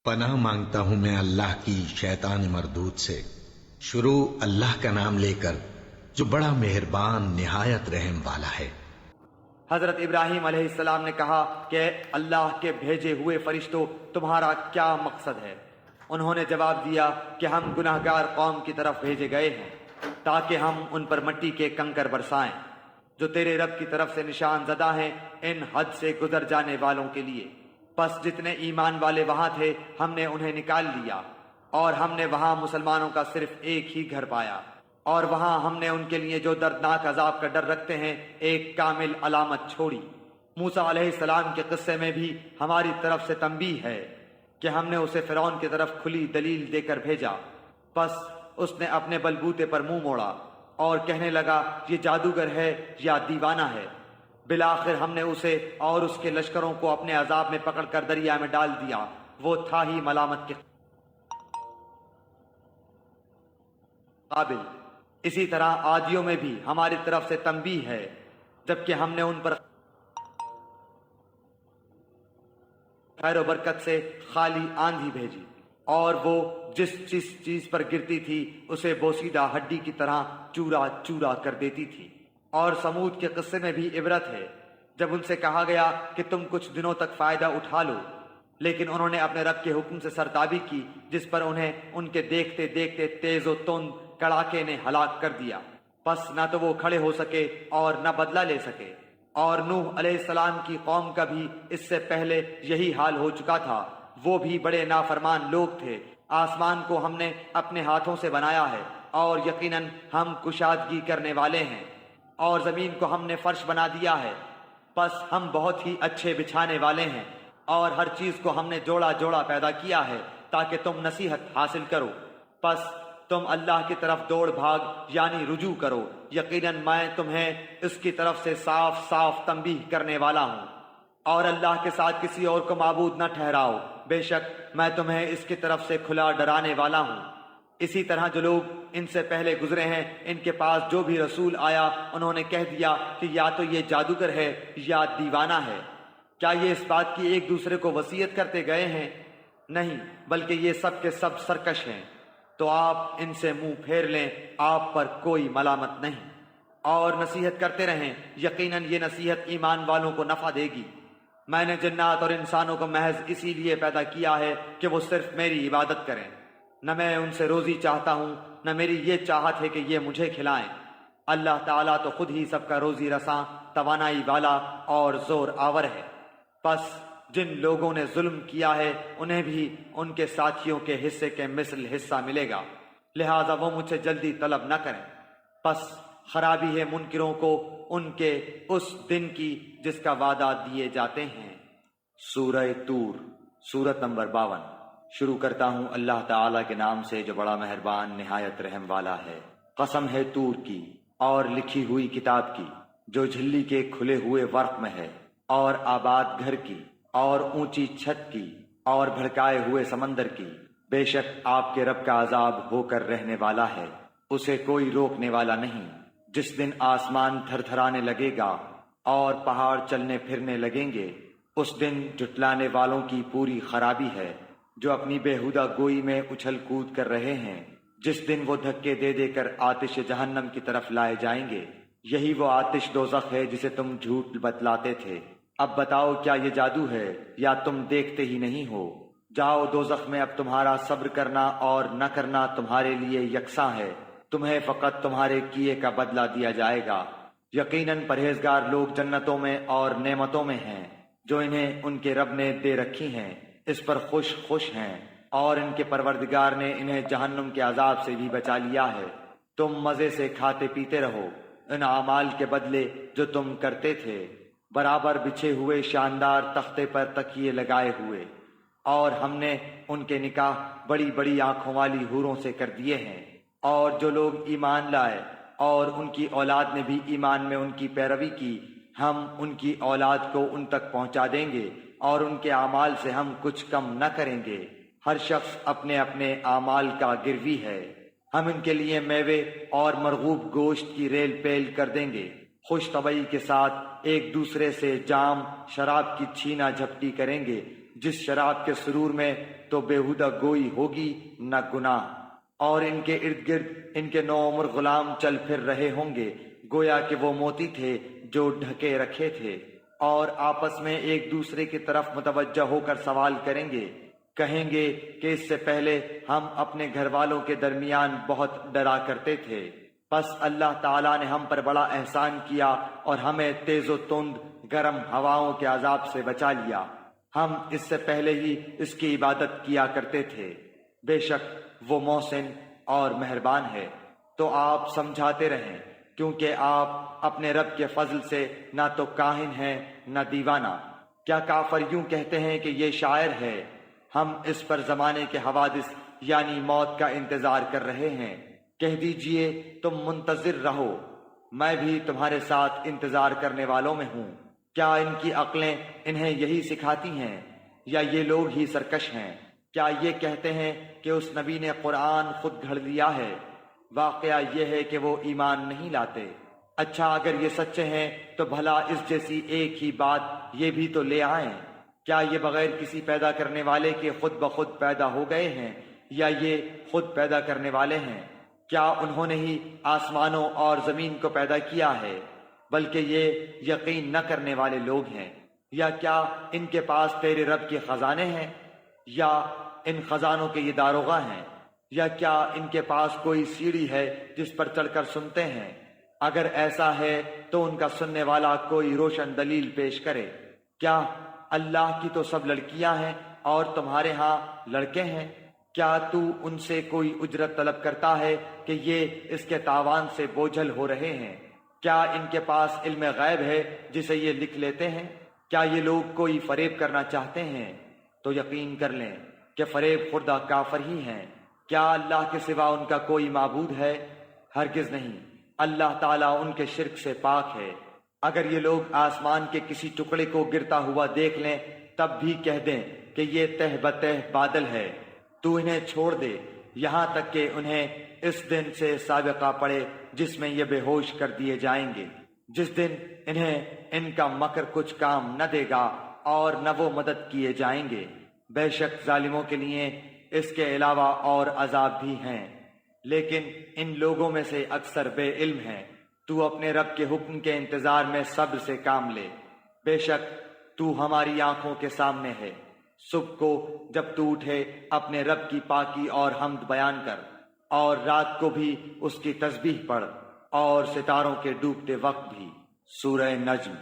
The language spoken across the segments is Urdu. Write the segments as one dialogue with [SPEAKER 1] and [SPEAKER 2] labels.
[SPEAKER 1] پناہ مانگتا ہوں میں اللہ کی شیطان مردود سے۔ شروع اللہ کا نام لے کر جو بڑا مہربان نہایت رحم والا ہے۔
[SPEAKER 2] حضرت ابراہیم علیہ السلام نے کہا کہ اللہ کے بھیجے ہوئے فرشتوں تمہارا کیا مقصد ہے؟ انہوں نے جواب دیا کہ ہم گناہگار قوم کی طرف بھیجے گئے ہیں تاکہ ہم ان پر مٹی کے کنکر برسائیں جو تیرے رب کی طرف سے نشان زدہ ہیں ان حد سے گزر جانے والوں کے لیے۔ پس جتنے ایمان والے وہاں تھے ہم نے انہیں نکال لیا اور ہم نے وہاں مسلمانوں کا صرف ایک ہی گھر پایا، اور وہاں ہم نے ان کے لیے جو دردناک عذاب کا ڈر رکھتے ہیں ایک کامل علامت چھوڑی۔ موسیٰ علیہ السلام کے قصے میں بھی ہماری طرف سے تنبیہ ہے کہ ہم نے اسے فرعون کی طرف کھلی دلیل دے کر بھیجا، پس اس نے اپنے بلبوتے پر منہ موڑا اور کہنے لگا یہ جادوگر ہے یا دیوانہ ہے۔ بالآخر ہم نے اسے اور اس کے لشکروں کو اپنے عذاب میں پکڑ کر دریا میں ڈال دیا، وہ تھا ہی ملامت کے قابل۔ اسی طرح عادیوں میں بھی ہماری طرف سے تنبیہ ہے، جبکہ ہم نے ان پر خیر و برکت سے خالی آندھی بھیجی، اور وہ جس چیز پر گرتی تھی اسے بوسیدہ ہڈی کی طرح چورا چورا کر دیتی تھی۔ اور سمود کے قصے میں بھی عبرت ہے، جب ان سے کہا گیا کہ تم کچھ دنوں تک فائدہ اٹھا لو، لیکن انہوں نے اپنے رب کے حکم سے سرتابی کی جس پر انہیں ان کے دیکھتے دیکھتے تیز و تند کڑاکے نے ہلاک کر دیا، پس نہ تو وہ کھڑے ہو سکے اور نہ بدلہ لے سکے۔ اور نوح علیہ السلام کی قوم کا بھی اس سے پہلے یہی حال ہو چکا تھا، وہ بھی بڑے نافرمان لوگ تھے۔ آسمان کو ہم نے اپنے ہاتھوں سے بنایا ہے اور یقیناً ہم کشادگی کرنے والے ہیں، اور زمین کو ہم نے فرش بنا دیا ہے، پس ہم بہت ہی اچھے بچھانے والے ہیں، اور ہر چیز کو ہم نے جوڑا جوڑا پیدا کیا ہے تاکہ تم نصیحت حاصل کرو، پس تم اللہ کی طرف دوڑ بھاگ یعنی رجوع کرو۔ یقیناً میں تمہیں اس کی طرف سے صاف صاف تنبیہ کرنے والا ہوں، اور اللہ کے ساتھ کسی اور کو معبود نہ ٹھہراؤ، بے شک میں تمہیں اس کی طرف سے کھلا ڈرانے والا ہوں۔ اسی طرح جو لوگ ان سے پہلے گزرے ہیں ان کے پاس جو بھی رسول آیا انہوں نے کہہ دیا کہ یا تو یہ جادوگر ہے یا دیوانہ ہے۔ کیا یہ اس بات کی ایک دوسرے کو وصیت کرتے گئے ہیں؟ نہیں، بلکہ یہ سب کے سب سرکش ہیں۔ تو آپ ان سے منہ پھیر لیں، آپ پر کوئی ملامت نہیں، اور نصیحت کرتے رہیں، یقیناً یہ نصیحت ایمان والوں کو نفع دے گی۔ میں نے جنات اور انسانوں کو محض اسی لیے پیدا کیا ہے کہ وہ صرف میری عبادت کریں، نہ میں ان سے روزی چاہتا ہوں نہ میری یہ چاہت ہے کہ یہ مجھے کھلائیں۔ اللہ تعالیٰ تو خود ہی سب کا روزی رساں، توانائی والا اور زور آور ہے۔ پس جن لوگوں نے ظلم کیا ہے انہیں بھی ان کے ساتھیوں کے حصے کے مثل حصہ ملے گا، لہذا وہ مجھ سے جلدی طلب نہ کریں۔ پس خرابی ہے منکروں کو ان کے اس دن کی جس کا وعدہ دیے جاتے ہیں۔ سورہ طور، سورت نمبر 52۔ شروع کرتا ہوں اللہ تعالیٰ کے نام سے جو بڑا مہربان نہایت رحم والا ہے۔ قسم ہے طور کی اور لکھی ہوئی کتاب کی جو جھلی کے کھلے ہوئے ورق میں ہے، اور آباد گھر کی اور اونچی چھت کی اور بھڑکائے ہوئے سمندر کی۔ بے شک آپ کے رب کا عذاب ہو کر رہنے والا ہے، اسے کوئی روکنے والا نہیں۔ جس دن آسمان تھر تھرانے لگے گا اور پہاڑ چلنے پھرنے لگیں گے، اس دن جھٹلانے والوں کی پوری خرابی ہے جو اپنی بیہودہ گوئی میں اچھل کود کر رہے ہیں۔ جس دن وہ دھکے دے دے کر آتش جہنم کی طرف لائے جائیں گے، یہی وہ آتش دوزخ ہے جسے تم جھوٹ بتلاتے تھے۔ اب بتاؤ کیا یہ جادو ہے یا تم دیکھتے ہی نہیں ہو؟ جاؤ دوزخ میں، اب تمہارا صبر کرنا اور نہ کرنا تمہارے لیے یکساں ہے، تمہیں فقط تمہارے کیے کا بدلہ دیا جائے گا۔ یقیناً پرہیزگار لوگ جنتوں میں اور نعمتوں میں ہیں جو انہیں ان کے رب نے دے رکھی ہیں، اس پر خوش خوش ہیں، اور ان کے پروردگار نے انہیں جہنم کے عذاب سے بھی بچا لیا ہے۔ تم مزے سے کھاتے پیتے رہو ان اعمال کے بدلے جو تم کرتے تھے، برابر بچھے ہوئے شاندار تختے پر تکیے لگائے ہوئے، اور ہم نے ان کے نکاح بڑی بڑی آنکھوں والی حوروں سے کر دیے ہیں۔ اور جو لوگ ایمان لائے اور ان کی اولاد نے بھی ایمان میں ان کی پیروی کی، ہم ان کی اولاد کو ان تک پہنچا دیں گے اور ان کے اعمال سے ہم کچھ کم نہ کریں گے۔ ہر شخص اپنے اپنے اعمال کا گروی ہے۔ ہم ان کے لیے میوے اور مرغوب گوشت کی ریل پیل کر دیں گے، خوش طبعی کے ساتھ ایک دوسرے سے جام شراب کی چھینا جھپٹی کریں گے، جس شراب کے سرور میں تو بےہودہ گوئی ہوگی نہ گناہ، اور ان کے ارد گرد ان کے نوعمر غلام چل پھر رہے ہوں گے گویا کہ وہ موتی تھے جو ڈھکے رکھے تھے، اور آپس میں ایک دوسرے کی طرف متوجہ ہو کر سوال کریں گے، کہیں گے کہ اس سے پہلے ہم اپنے گھر والوں کے درمیان بہت ڈرا کرتے تھے، بس اللہ تعالیٰ نے ہم پر بڑا احسان کیا اور ہمیں تیز و تند گرم ہواؤں کے عذاب سے بچا لیا، ہم اس سے پہلے ہی اس کی عبادت کیا کرتے تھے، بے شک وہ محسن اور مہربان ہے۔ تو آپ سمجھاتے رہیں، کیونکہ آپ اپنے رب کے فضل سے نہ تو کاہن ہیں نہ دیوانہ۔ کیا کافر یوں کہتے ہیں کہ یہ شاعر ہے؟ ہم اس پر زمانے کے حوادث یعنی موت کا انتظار کر رہے ہیں۔ کہہ دیجئے تم منتظر رہو، میں بھی تمہارے ساتھ انتظار کرنے والوں میں ہوں۔ کیا ان کی عقلیں انہیں یہی سکھاتی ہیں، یا یہ لوگ ہی سرکش ہیں؟ کیا یہ کہتے ہیں کہ اس نبی نے قرآن خود گھڑ لیا ہے؟ واقعہ یہ ہے کہ وہ ایمان نہیں لاتے۔ اچھا اگر یہ سچے ہیں تو بھلا اس جیسی ایک ہی بات یہ بھی تو لے آئیں۔ کیا یہ بغیر کسی پیدا کرنے والے کے خود بخود پیدا ہو گئے ہیں، یا یہ خود پیدا کرنے والے ہیں؟ کیا انہوں نے ہی آسمانوں اور زمین کو پیدا کیا ہے؟ بلکہ یہ یقین نہ کرنے والے لوگ ہیں۔ یا کیا ان کے پاس تیرے رب کے خزانے ہیں، یا ان خزانوں کے یہ داروغہ ہیں؟ یا کیا ان کے پاس کوئی سیڑھی ہے جس پر چڑھ کر سنتے ہیں؟ اگر ایسا ہے تو ان کا سننے والا کوئی روشن دلیل پیش کرے۔ کیا اللہ کی تو سب لڑکیاں ہیں اور تمہارے ہاں لڑکے ہیں؟ کیا تو ان سے کوئی اجرت طلب کرتا ہے کہ یہ اس کے تاوان سے بوجھل ہو رہے ہیں؟ کیا ان کے پاس علم غیب ہے جسے یہ لکھ لیتے ہیں؟ کیا یہ لوگ کوئی فریب کرنا چاہتے ہیں؟ تو یقین کر لیں کہ فریب خوردہ کافر ہی ہیں۔ کیا اللہ کے سوا ان کا کوئی معبود ہے؟ ہرگز نہیں، اللہ تعالیٰ ان کے شرک سے پاک ہے۔ اگر یہ لوگ آسمان کے کسی ٹکڑے کو گرتا ہوا دیکھ لیں تب بھی کہہ دیں کہ یہ تہ بتہ بادل ہے، تو انہیں چھوڑ دے یہاں تک کہ انہیں اس دن سے سابقہ پڑے جس میں یہ بے ہوش کر دیے جائیں گے، جس دن انہیں ان کا مکر کچھ کام نہ دے گا اور نہ وہ مدد کیے جائیں گے۔ بے شک ظالموں کے لیے اس کے علاوہ اور عذاب بھی ہیں، لیکن ان لوگوں میں سے اکثر بے علم ہیں۔ تو اپنے رب کے حکم کے انتظار میں صبر سے کام لے، بے شک تو ہماری آنکھوں کے سامنے ہے۔ صبح کو جب تو اٹھے اپنے رب کی پاکی اور حمد بیان کر، اور رات کو بھی اس کی تسبیح پڑھ، اور ستاروں کے ڈوبتے وقت بھی۔ سورہ نجم،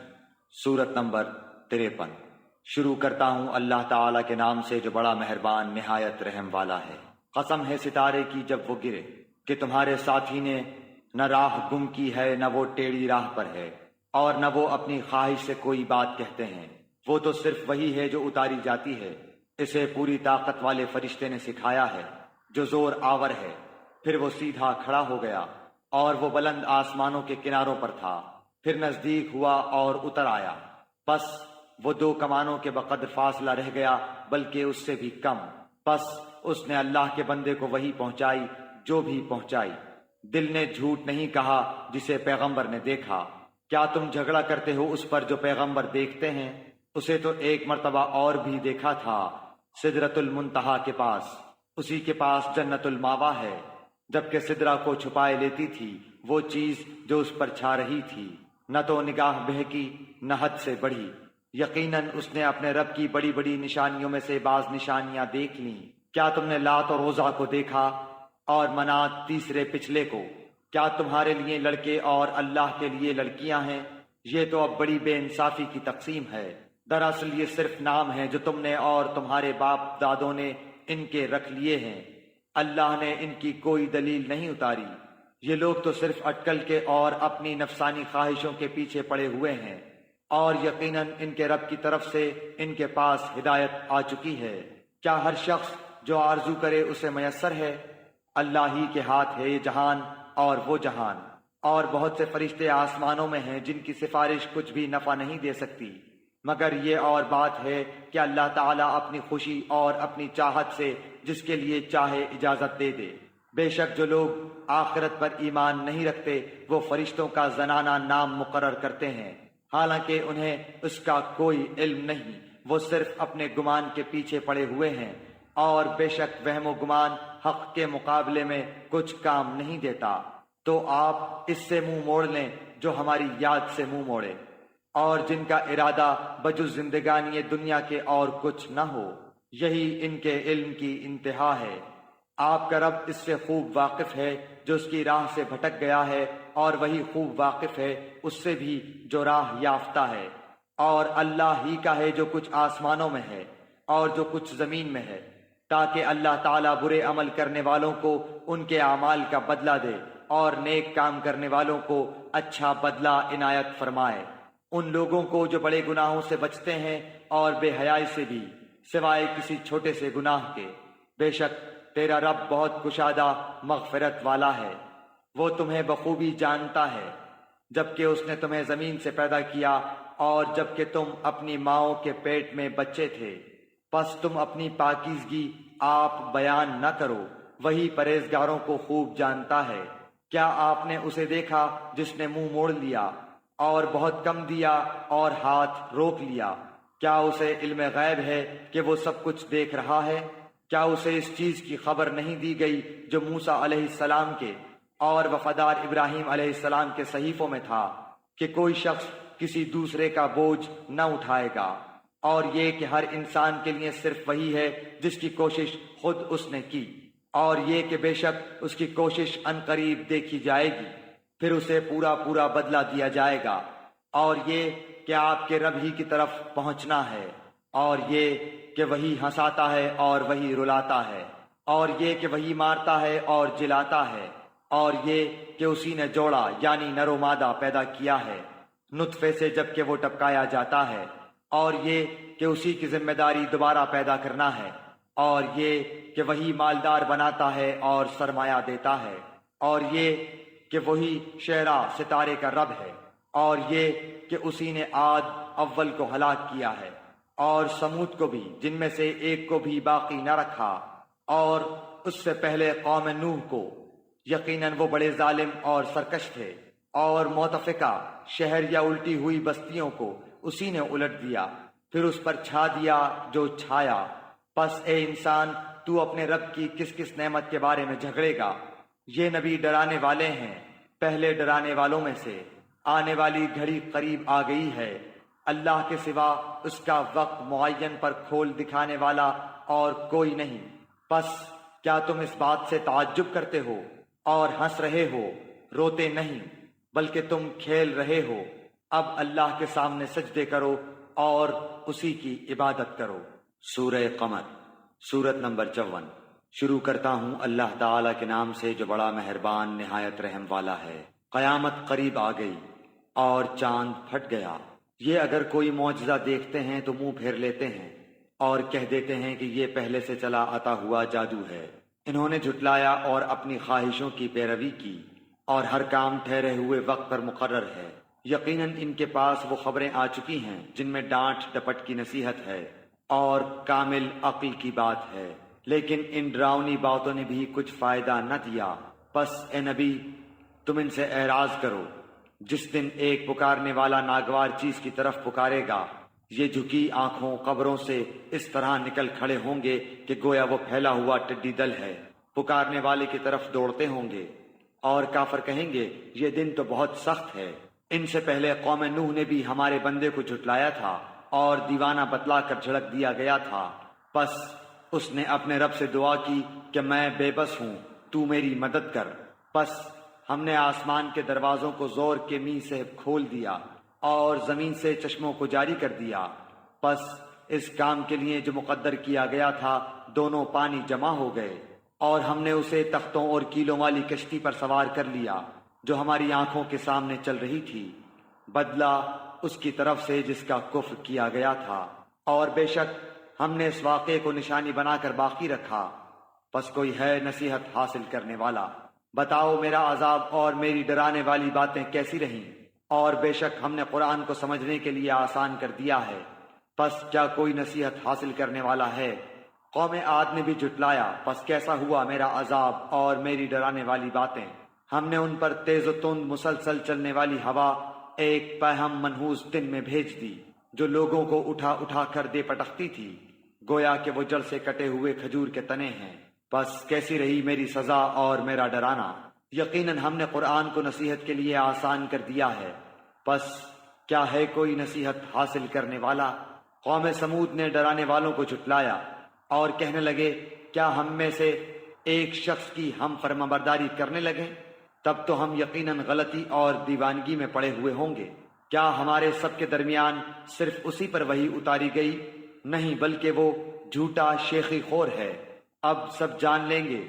[SPEAKER 2] سورت نمبر 53۔ شروع کرتا ہوں اللہ تعالیٰ کے نام سے جو بڑا مہربان نہایت رحم والا ہے۔ قسم ہے ستارے کی جب وہ گرے کہ تمہارے ساتھی نے نہ راہ گم کی ہے نہ وہ ٹیڑھی راہ پر ہے، اور نہ وہ اپنی خواہش سے کوئی بات کہتے ہیں۔ وہ تو صرف وہی ہے جو اتاری جاتی ہے، اسے پوری طاقت والے فرشتے نے سکھایا ہے جو زور آور ہے۔ پھر وہ سیدھا کھڑا ہو گیا اور وہ بلند آسمانوں کے کناروں پر تھا، پھر نزدیک ہوا اور اتر آیا، بس وہ 2 کمانوں کے بقدر فاصلہ رہ گیا بلکہ اس سے بھی کم۔ بس اس نے اللہ کے بندے کو وہی پہنچائی جو بھی پہنچائی۔ دل نے جھوٹ نہیں کہا جسے پیغمبر نے دیکھا۔ کیا تم جھگڑا کرتے ہو اس پر جو پیغمبر دیکھتے ہیں؟ اسے تو ایک مرتبہ اور بھی دیکھا تھا، سدرۃ المنتہا کے پاس، اسی کے پاس جنت الماوا ہے۔ جبکہ سدرہ کو چھپائے لیتی تھی وہ چیز جو اس پر چھا رہی تھی، نہ تو نگاہ بہکی نہ حد سے بڑھی۔ یقیناً اس نے اپنے رب کی بڑی بڑی نشانیوں میں سے بعض نشانیاں دیکھ لیں۔ کیا تم نے لات اور عزا کو دیکھا اور منات تیسرے پچھلے کو؟ کیا تمہارے لیے لڑکے اور اللہ کے لیے لڑکیاں ہیں؟ یہ تو اب بڑی بے انصافی کی تقسیم ہے۔ دراصل یہ صرف نام ہے جو تم نے اور تمہارے باپ دادوں نے ان کے رکھ لیے ہیں، اللہ نے ان کی کوئی دلیل نہیں اتاری۔ یہ لوگ تو صرف اٹکل کے اور اپنی نفسانی خواہشوں کے پیچھے پڑے ہوئے ہیں، اور یقیناً ان کے رب کی طرف سے ان کے پاس ہدایت آ چکی ہے۔ کیا ہر شخص جو آرزو کرے اسے میسر ہے؟ اللہ ہی کے ہاتھ ہے یہ جہان اور وہ جہان، اور بہت سے فرشتے آسمانوں میں ہیں جن کی سفارش کچھ بھی نفع نہیں دے سکتی، مگر یہ اور بات ہے کہ اللہ تعالیٰ اپنی خوشی اور اپنی چاہت سے جس کے لیے چاہے اجازت دے دے۔ بے شک جو لوگ آخرت پر ایمان نہیں رکھتے وہ فرشتوں کا زنانہ نام مقرر کرتے ہیں، حالانکہ انہیں اس کا کوئی علم نہیں، وہ صرف اپنے گمان کے پیچھے پڑے ہوئے ہیں، اور بے شک وہم و گمان حق کے مقابلے میں کچھ کام نہیں دیتا۔ تو آپ اس سے منہ موڑ لیں جو ہماری یاد سے منہ موڑے، اور جن کا ارادہ بجز زندگانی دنیا کے اور کچھ نہ ہو، یہی ان کے علم کی انتہا ہے۔ آپ کا رب اس سے خوب واقف ہے جو اس کی راہ سے بھٹک گیا ہے، اور وہی خوب واقف ہے اس سے بھی جو راہ یافتہ ہے۔ اور اللہ ہی کا ہے جو کچھ آسمانوں میں ہے اور جو کچھ زمین میں ہے، تاکہ اللہ تعالیٰ برے عمل کرنے والوں کو ان کے اعمال کا بدلہ دے اور نیک کام کرنے والوں کو اچھا بدلہ عنایت فرمائے۔ ان لوگوں کو جو بڑے گناہوں سے بچتے ہیں اور بے حیائی سے بھی، سوائے کسی چھوٹے سے گناہ کے، بے شک تیرا رب بہت کشادہ مغفرت والا ہے۔ وہ تمہیں بخوبی جانتا ہے، جبکہ اس نے تمہیں زمین سے پیدا کیا اور جبکہ تم اپنی ماؤں کے پیٹ میں بچے تھے، پس تم اپنی پاکیزگی آپ بیان نہ کرو، وہی پرہیزگاروں کو خوب جانتا ہے۔ کیا آپ نے اسے دیکھا جس نے منہ موڑ لیا اور بہت کم دیا اور ہاتھ روک لیا؟ کیا اسے علم غیب ہے کہ وہ سب کچھ دیکھ رہا ہے؟ کیا اسے اس چیز کی خبر نہیں دی گئی جو موسیٰ علیہ السلام کے اور وفادار ابراہیم علیہ السلام کے صحیفوں میں تھا، کہ کوئی شخص کسی دوسرے کا بوجھ نہ اٹھائے گا، اور یہ کہ ہر انسان کے لیے صرف وہی ہے جس کی کوشش خود اس نے کی، اور یہ کہ بے شک اس کی کوشش عنقریب دیکھی جائے گی، پھر اسے پورا پورا بدلہ دیا جائے گا، اور یہ کہ آپ کے رب ہی کی طرف پہنچنا ہے، اور یہ کہ وہی ہنساتا ہے اور وہی رلاتا ہے، اور یہ کہ وہی مارتا ہے اور جلاتا ہے، اور یہ کہ اسی نے جوڑا یعنی نر و مادہ پیدا کیا ہے نطفے سے جب کہ وہ ٹپکایا جاتا ہے، اور یہ کہ اسی کی ذمہ داری دوبارہ پیدا کرنا ہے، اور یہ کہ وہی مالدار بناتا ہے اور سرمایہ دیتا ہے، اور یہ کہ وہی شعرا ستارے کا رب ہے، اور یہ کہ اسی نے عاد اول کو ہلاک کیا ہے، اور سمود کو بھی جن میں سے ایک کو بھی باقی نہ رکھا، اور اس سے پہلے قوم نوح کو، یقیناً وہ بڑے ظالم اور سرکش تھے، اور متفقہ شہر یا الٹی ہوئی بستیوں کو اسی نے الٹ دیا، پھر اس پر چھا دیا جو چھایا۔ پس اے انسان، تو اپنے رب کی کس کس نعمت کے بارے میں جھگڑے گا؟ یہ نبی ڈرانے والے ہیں پہلے ڈرانے والوں میں سے، آنے والی گھڑی قریب آ گئی ہے، اللہ کے سوا اس کا وقت معین پر کھول دکھانے والا اور کوئی نہیں۔ پس کیا تم اس بات سے تعجب کرتے ہو اور ہنس رہے ہو؟ روتے نہیں بلکہ تم کھیل رہے ہو۔ اب اللہ کے سامنے سجدے کرو اور اسی کی عبادت کرو۔ سورہ قمر، سورت نمبر 54۔ شروع کرتا ہوں اللہ تعالیٰ کے نام سے جو بڑا مہربان نہایت رحم والا ہے۔ قیامت قریب آ گئی اور چاند پھٹ گیا۔ یہ اگر کوئی معجزہ دیکھتے ہیں تو منہ پھیر لیتے ہیں اور کہہ دیتے ہیں کہ یہ پہلے سے چلا آتا ہوا جادو ہے۔ انہوں نے جھٹلایا اور اپنی خواہشوں کی پیروی کی، اور ہر کام ٹھہرے ہوئے وقت پر مقرر ہے۔ یقیناً ان کے پاس وہ خبریں آ چکی ہیں جن میں ڈانٹ ڈپٹ کی نصیحت ہے اور کامل عقل کی بات ہے، لیکن ان ڈراؤنی باتوں نے بھی کچھ فائدہ نہ دیا۔ پس اے نبی، تم ان سے اعراض کرو۔ جس دن ایک پکارنے والا ناگوار چیز کی طرف پکارے گا، یہ جھکی آنکھوں قبروں سے اس طرح نکل کھڑے ہوں گے کہ گویا وہ پھیلا ہوا ٹڈی دل ہے، پکارنے والے کی طرف دوڑتے ہوں گے، اور کافر کہیں گے یہ دن تو بہت سخت ہے۔ ان سے پہلے قوم نوح نے بھی ہمارے بندے کو جھٹلایا تھا اور دیوانہ بتلا کر جھڑک دیا گیا تھا۔ پس اس نے اپنے رب سے دعا کی کہ میں بے بس ہوں، تو میری مدد کر۔ پس ہم نے آسمان کے دروازوں کو زور کے می سے کھول دیا اور زمین سے چشموں کو جاری کر دیا۔ پس اس کام کے لیے جو مقدر کیا گیا تھا دونوں پانی جمع ہو گئے، اور ہم نے اسے تختوں اور کیلوں والی کشتی پر سوار کر لیا جو ہماری آنکھوں کے سامنے چل رہی تھی، بدلہ اس کی طرف سے جس کا کفر کیا گیا تھا، اور بے شک ہم نے اس واقعے کو نشانی بنا کر باقی رکھا۔ پس کوئی ہے نصیحت حاصل کرنے والا؟ بتاؤ میرا عذاب اور میری ڈرانے والی باتیں کیسی رہیں؟ اور بے شک ہم نے قرآن کو سمجھنے کے لیے آسان کر دیا ہے۔ پس کیا کوئی نصیحت حاصل کرنے والا ہے؟ قوم عاد نے بھی جھٹلایا، پس کیسا ہوا میرا عذاب اور میری ڈرانے والی باتیں؟ ہم نے ان پر تیز و تند مسلسل چلنے والی ہوا ایک پیہم منحوس دن میں بھیج دی، جو لوگوں کو اٹھا اٹھا کر دے پٹکتی تھی، گویا کہ وہ جڑ سے کٹے ہوئے کھجور کے تنے ہیں۔ بس کیسی رہی میری سزا اور میرا ڈرانا۔ یقیناً ہم نے قرآن کو نصیحت کے لیے آسان کر دیا ہے، بس کیا ہے کوئی نصیحت حاصل کرنے والا؟ قوم سمود نے ڈرانے والوں کو جھٹلایا اور کہنے لگے، کیا ہم میں سے ایک شخص کی ہم فرمانبرداری کرنے لگے؟ تب تو ہم یقیناً غلطی اور دیوانگی میں پڑے ہوئے ہوں گے۔ کیا ہمارے سب کے درمیان صرف اسی پر وحی اتاری گئی؟ نہیں، بلکہ وہ جھوٹا شیخی خور ہے۔ اب سب جان لیں گے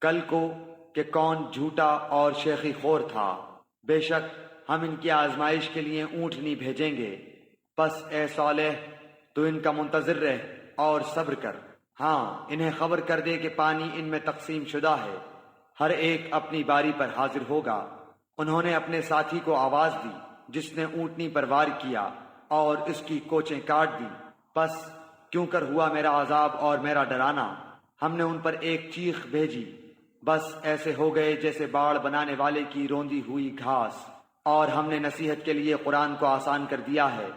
[SPEAKER 2] کل کو کہ کون جھوٹا اور شیخی خور تھا۔ بے شک ہم ان کی آزمائش کے لیے اونٹنی بھیجیں گے، پس اے صالح تو ان کا منتظر رہ اور صبر کر۔ ہاں، انہیں خبر کر دے کہ پانی ان میں تقسیم شدہ ہے، ہر ایک اپنی باری پر حاضر ہوگا۔ انہوں نے اپنے ساتھی کو آواز دی جس نے اونٹنی پر وار کیا اور اس کی کوچیں کاٹ دی۔ پس کیوں کر ہوا میرا عذاب اور میرا ڈرانا؟ ہم نے ان پر ایک چیخ بھیجی، بس ایسے ہو گئے جیسے باڑ بنانے والے کی روندی ہوئی گھاس۔ اور ہم نے نصیحت کے لیے قرآن کو آسان کر دیا ہے،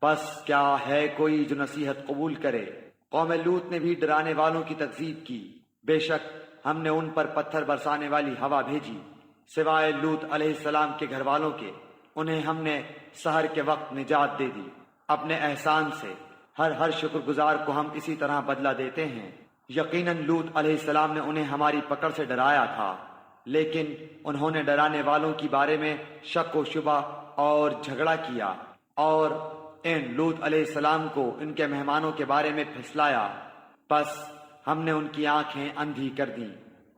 [SPEAKER 2] بس کیا ہے کوئی جو نصیحت قبول کرے؟ قوم لوط نے بھی ڈرانے والوں کی تکذیب کی۔ بے شک ہم نے ان پر پتھر برسانے والی ہوا بھیجی، سوائے لوط علیہ السلام کے گھر والوں کے، انہیں ہم نے سحر کے وقت نجات دے دی اپنے احسان سے۔ ہر شکر گزار کو ہم اسی طرح بدلہ دیتے ہیں۔ یقیناً لوط علیہ السلام نے انہیں ہماری پکڑ سے ڈرایا تھا، لیکن انہوں نے ڈرانے والوں کی بارے میں شک و شبہ اور جھگڑا کیا، اور ان لوط علیہ السلام کو ان کے مہمانوں کے بارے میں پھسلایا۔ پس ہم نے ان کی آنکھیں اندھی کر دیں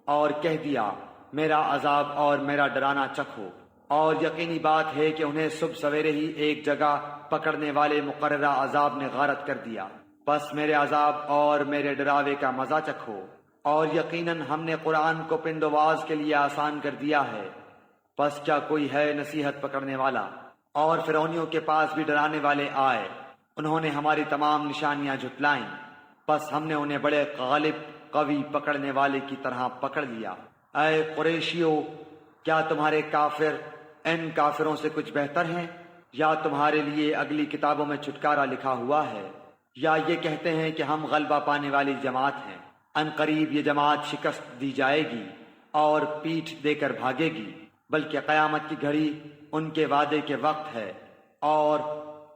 [SPEAKER 2] اور کہہ دیا، میرا عذاب اور میرا ڈرانا چکھو۔ اور یقینی بات ہے کہ انہیں صبح سویرے ہی ایک جگہ پکڑنے والے مقررہ عذاب نے غارت کر دیا۔ بس میرے عذاب اور میرے ڈراوے کا مزہ چکھو۔ اور یقیناً ہم نے قرآن کو پندواز کے لیے آسان کر دیا ہے، بس کیا کوئی ہے نصیحت پکڑنے والا؟ اور فرعونیوں کے پاس بھی ڈرانے والے آئے، انہوں نے ہماری تمام نشانیاں جھٹلائیں، بس ہم نے انہیں بڑے غالب قوی پکڑنے والے کی طرح پکڑ لیا۔ اے قریشیو، کیا تمہارے کافر ان کافروں سے کچھ بہتر ہیں؟ یا تمہارے لیے اگلی کتابوں میں چھٹکارا لکھا ہوا ہے؟ یا یہ کہتے ہیں کہ ہم غلبہ پانے والی جماعت ہیں؟ ان قریب یہ جماعت شکست دی جائے گی اور پیٹھ دے کر بھاگے گی، بلکہ قیامت کی گھڑی ان کے وعدے کے وقت ہے، اور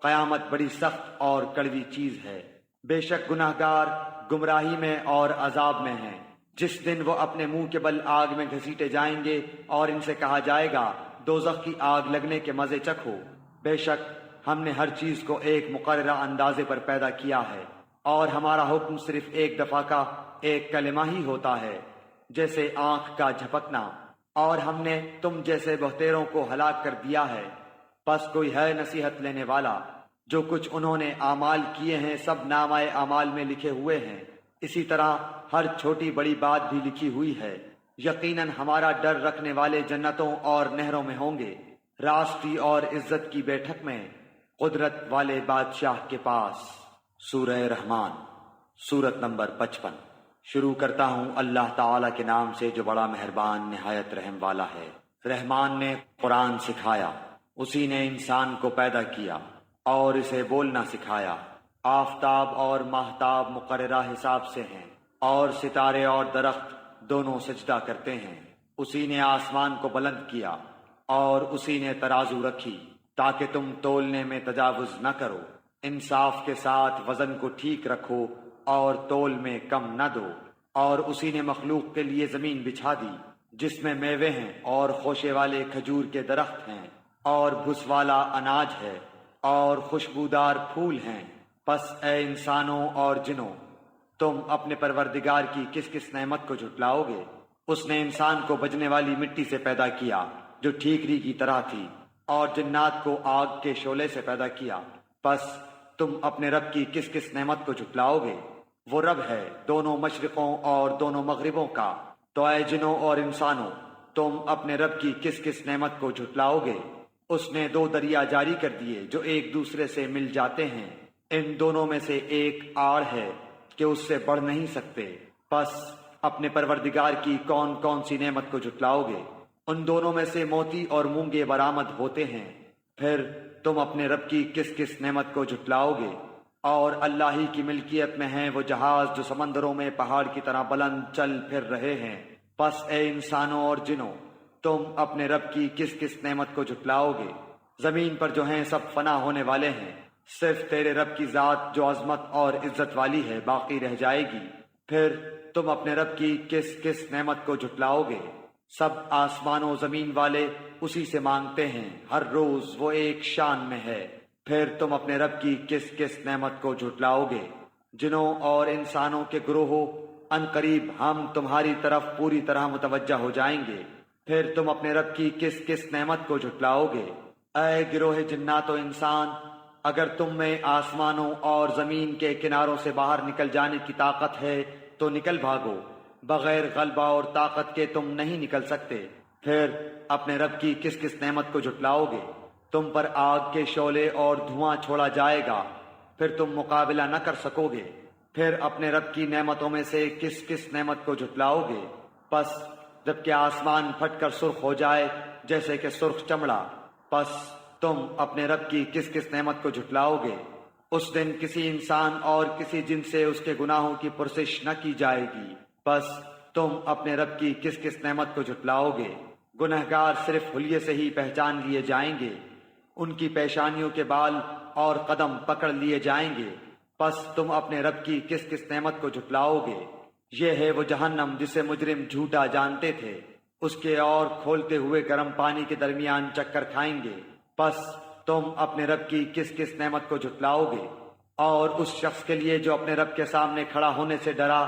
[SPEAKER 2] قیامت بڑی سخت اور کڑوی چیز ہے۔ بے شک گناہگار گمراہی میں اور عذاب میں ہیں، جس دن وہ اپنے منہ کے بل آگ میں گھسیٹے جائیں گے اور ان سے کہا جائے گا، دوزخ کی آگ لگنے کے مزے چکھو۔ بے شک ہم نے ہر چیز کو ایک مقررہ اندازے پر پیدا کیا ہے، اور ہمارا حکم صرف ایک دفعہ کا ایک کلمہ ہی ہوتا ہے، جیسے آنکھ کا جھپکنا۔ اور ہم نے تم جیسے بہتیروں کو ہلاک کر دیا ہے، پس کوئی ہے نصیحت لینے والا؟ جو کچھ انہوں نے اعمال کیے ہیں سب نامہ اعمال میں لکھے ہوئے ہیں، اسی طرح ہر چھوٹی بڑی بات بھی لکھی ہوئی ہے۔ یقیناً ہمارا ڈر رکھنے والے جنتوں اور نہروں میں ہوں گے، راستی اور عزت کی بیٹھک میں، قدرت والے بادشاہ کے پاس۔ سورہ رحمان، سورت نمبر 55۔ شروع کرتا ہوں اللہ تعالیٰ کے نام سے جو بڑا مہربان نہایت رحم والا ہے۔ رحمان نے قرآن سکھایا، اسی نے انسان کو پیدا کیا اور اسے بولنا سکھایا۔ آفتاب اور ماہتاب مقررہ حساب سے ہیں، اور ستارے اور درخت دونوں سجدہ کرتے ہیں۔ اسی نے آسمان کو بلند کیا اور اسی نے ترازو رکھی تاکہ تم تولنے میں تجاوز نہ کرو۔ انصاف کے ساتھ وزن کو ٹھیک رکھو اور تول میں کم نہ دو۔ اور اسی نے مخلوق کے لیے زمین بچھا دی جس میں میوے ہیں اور خوشے والے کھجور کے درخت ہیں، اور بھس والا اناج ہے اور خوشبودار پھول ہیں۔ پس اے انسانوں اور جنوں، تم اپنے پروردگار کی کس کس نعمت کو جھٹلاؤ گے؟ اس نے انسان کو بجنے والی مٹی سے پیدا کیا جو ٹھیکری کی طرح تھی، اور جنات کو آگ کے شعلے سے پیدا کیا۔ پس تم اپنے رب کی کس کس نعمت کو جھٹلاؤ گے؟ وہ رب ہے دونوں مشرقوں اور دونوں مغربوں کا۔ تو اے جنوں اور انسانوں، تم اپنے رب کی کس کس نعمت کو جھٹلاؤ گے؟ اس نے 2 دریا جاری کر دیے جو ایک دوسرے سے مل جاتے ہیں، ان دونوں میں سے ایک آڑ ہے کہ اس سے بڑھ نہیں سکتے۔ پس اپنے پروردگار کی کون کون سی نعمت کو جھٹلاؤ گے؟ ان دونوں میں سے موتی اور مونگے برآمد ہوتے ہیں، پھر تم اپنے رب کی کس کس نعمت کو جھٹلاؤ گے؟ اور اللہ ہی کی ملکیت میں ہیں وہ جہاز جو سمندروں میں پہاڑ کی طرح بلند چل پھر رہے ہیں۔ پس اے انسانوں اور جنوں، تم اپنے رب کی کس کس نعمت کو جھٹلاؤ گے؟ زمین پر جو ہیں سب فنا ہونے والے ہیں، صرف تیرے رب کی ذات جو عظمت اور عزت والی ہے باقی رہ جائے گی۔ پھر تم اپنے رب کی کس کس نعمت کو جھٹلاؤ گے؟ سب آسمان و زمین والے اسی سے مانگتے ہیں، ہر روز وہ ایک شان میں ہے۔ پھر تم اپنے رب کی کس کس نعمت کو جھٹلاؤ گے؟ جنوں اور انسانوں کے گروہوں، ان قریب ہم تمہاری طرف پوری طرح متوجہ ہو جائیں گے۔ پھر تم اپنے رب کی کس کس نعمت کو جھٹلاؤ گے؟ اے گروہ جنات و انسان، اگر تم میں آسمانوں اور زمین کے کناروں سے باہر نکل جانے کی طاقت ہے تو نکل بھاگو، بغیر غلبہ اور طاقت کے تم نہیں نکل سکتے۔ پھر اپنے رب کی کس کس نعمت کو جھٹلاؤ گے؟ تم پر آگ کے شعلے اور دھواں چھوڑا جائے گا، پھر تم مقابلہ نہ کر سکو گے۔ پھر اپنے رب کی نعمتوں میں سے کس کس نعمت کو جھٹلاؤ گے؟ پس جبکہ آسمان پھٹ کر سرخ ہو جائے جیسے کہ سرخ چمڑا، پس تم اپنے رب کی کس کس نعمت کو جھٹلاؤ گے؟ اس دن کسی انسان اور کسی جن سے اس کے گناہوں کی پرسش نہ کی جائے گی۔ پس تم اپنے رب کی کس کس نعمت کو جھٹلاؤ گے؟ گنہگار صرف حلیے سے ہی پہچان لیے جائیں گے، ان کی پیشانیوں کے بال اور قدم پکڑ لیے جائیں گے۔ پس تم اپنے رب کی کس کس نعمت کو جھٹلاؤ گے؟ یہ ہے وہ جہنم جسے مجرم جھوٹا جانتے تھے، اس کے اور کھولتے ہوئے گرم پانی کے درمیان چکر کھائیں گے۔ پس تم اپنے رب کی کس کس نعمت کو جھٹلاؤ گے؟ اور اس شخص کے لیے جو اپنے رب کے سامنے کھڑا ہونے سے ڈرا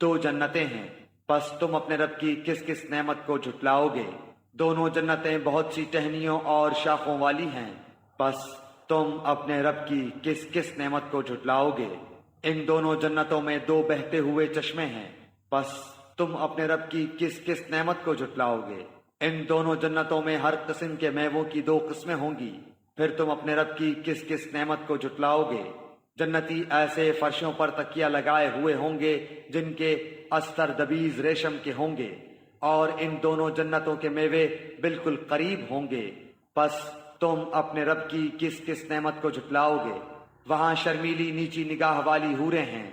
[SPEAKER 2] 2 جنتیں ہیں۔ پس تم اپنے رب کی کس کس نعمت کو جھٹلاؤ گے؟ دونوں جنتیں بہت سی ٹہنیوں اور شاخوں والی ہیں۔ پس تم اپنے رب کی کس کس نعمت کو جھٹلاؤ گے؟ ان دونوں جنتوں میں 2 بہتے ہوئے چشمے ہیں۔ پس تم اپنے رب کی کس کس نعمت کو جھٹلاؤ گے؟ ان دونوں جنتوں میں ہر قسم کے میووں کی 2 قسمیں ہوں گی۔ پھر تم اپنے رب کی کس کس نعمت کو جھٹلاؤ گے؟ جنتی ایسے فرشوں پر تکیہ لگائے ہوئے ہوں گے جن کے استر دبیز ریشم کے ہوں گے، اور ان دونوں جنتوں کے میوے بالکل قریب ہوں گے۔ پس تم اپنے رب کی کس کس نعمت کو جھٹلاؤ گے؟ وہاں شرمیلی نیچی نگاہ والی حوریں ہیں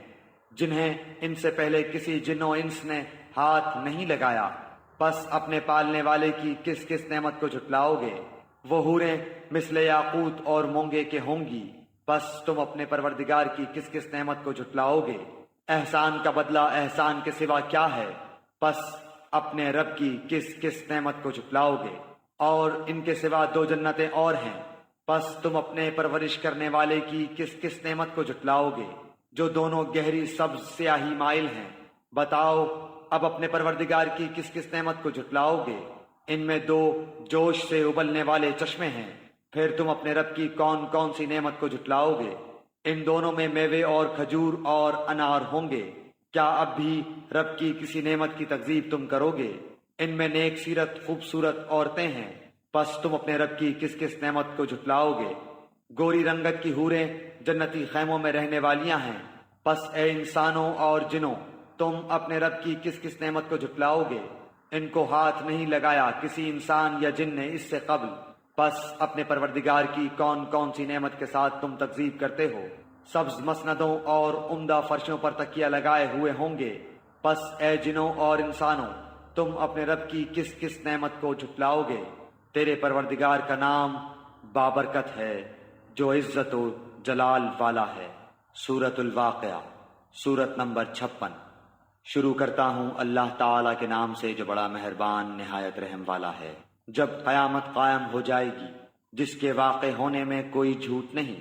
[SPEAKER 2] جنہیں ان سے پہلے کسی جن و انس نے ہاتھ نہیں لگایا۔ پس اپنے پالنے والے کی کس کس نعمت کو جھٹلاؤ گے؟ وہ حوریں مثل یاقوت اور مونگے کے ہوں گی۔ پس تم اپنے پروردگار کی کس کس نعمت کو جھٹلاؤ گے؟ احسان کا بدلہ احسان کے سوا کیا ہے؟ پس اپنے رب کی کس کس نعمت کو جھٹلاؤ گے؟ اور ان کے سوا 2 جنتیں اور ہیں۔ پس تم اپنے پرورش کرنے والے کی کس کس نعمت کو جھٹلاؤ گے جو دونوں گہری سبز سیاہی مائل ہیں؟ بتاؤ اب اپنے پروردگار کی کس کس نعمت کو جھٹلاؤ گے؟ ان میں 2 جوش سے ابلنے والے چشمے ہیں۔ پھر تم اپنے رب کی کون کون سی نعمت کو جھٹلاؤ گے؟ ان دونوں میں میوے اور کھجور اور انار ہوں گے۔ کیا اب بھی رب کی کسی نعمت کی تکذیب تم کرو گے؟ ان میں نیک سیرت خوبصورت عورتیں ہیں۔ پس تم اپنے رب کی کس کس نعمت کو جھٹلاؤ گے؟ گوری رنگت کی حوریں جنتی خیموں میں رہنے والیاں ہیں۔ پس اے انسانوں اور جنوں، تم اپنے رب کی کس کس نعمت کو جھٹلاؤ گے؟ ان کو ہاتھ نہیں لگایا کسی انسان یا جن نے اس سے قبل۔ پس اپنے پروردگار کی کون کون سی نعمت کے ساتھ تم تکذیب کرتے ہو؟ سبز مسندوں اور عمدہ فرشوں پر تکیہ لگائے ہوئے ہوں گے۔ پس اے جنوں اور انسانوں، تم اپنے رب کی کس کس نعمت کو جھٹلاؤ گے؟ تیرے پروردگار کا نام بابرکت ہے جو عزت و جلال والا ہے۔ سورۃ الواقعہ، سورت نمبر 56۔ شروع کرتا ہوں اللہ تعالیٰ کے نام سے جو بڑا مہربان نہایت رحم والا ہے۔ جب قیامت قائم ہو جائے گی جس کے واقع ہونے میں کوئی جھوٹ نہیں،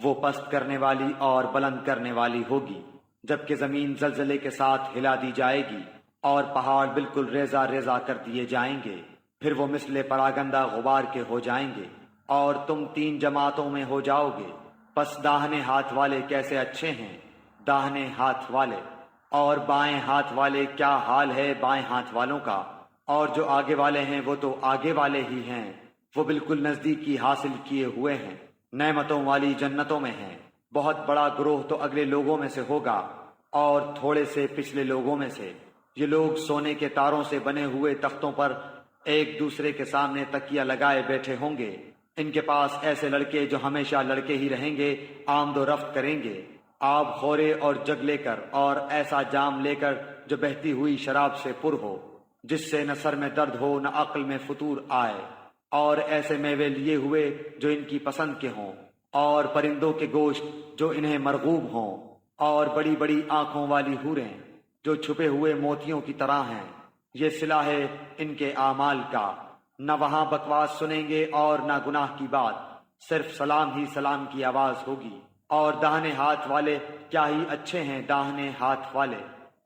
[SPEAKER 2] وہ پست کرنے والی اور بلند کرنے والی ہوگی۔ جبکہ زمین زلزلے کے ساتھ ہلا دی جائے گی اور پہاڑ بالکل ریزہ ریزہ کر دیے جائیں گے، پھر وہ مثل پراگندہ غبار کے ہو جائیں گے اور تم 3 جماعتوں میں ہو جاؤ گے۔ پس داہنے ہاتھ والے کیسے اچھے ہیں داہنے ہاتھ والے، اور بائیں ہاتھ والے کیا حال ہے بائیں ہاتھ والوں کا، اور جو آگے والے ہیں وہ تو آگے والے ہی ہیں، وہ بالکل نزدیکی حاصل کیے ہوئے ہیں، نعمتوں والی جنتوں میں ہیں۔ بہت بڑا گروہ تو اگلے لوگوں میں سے ہوگا اور تھوڑے سے پچھلے لوگوں میں سے۔ یہ لوگ سونے کے تاروں سے بنے ہوئے تختوں پر ایک دوسرے کے سامنے تکیہ لگائے بیٹھے ہوں گے، ان کے پاس ایسے لڑکے جو ہمیشہ لڑکے ہی رہیں گے، آمد و رفت کریں گے، آب خورے اور جگ لے کر، اور ایسا جام لے کر جو بہتی ہوئی شراب سے پر ہو، جس سے نہ سر میں درد ہو نہ عقل میں فطور آئے، اور ایسے میوے لیے ہوئے جو ان کی پسند کے ہوں، اور پرندوں کے گوشت جو انہیں مرغوب ہوں، اور بڑی بڑی آنکھوں والی حوریں جو چھپے ہوئے موتیوں کی طرح ہیں۔ یہ صلہ ہے ان کے اعمال کا، نہ وہاں بکواس سنیں گے اور نہ گناہ کی بات، صرف سلام ہی سلام کی آواز ہوگی۔ اور داہنے ہاتھ والے کیا ہی اچھے ہیں داہنے ہاتھ والے،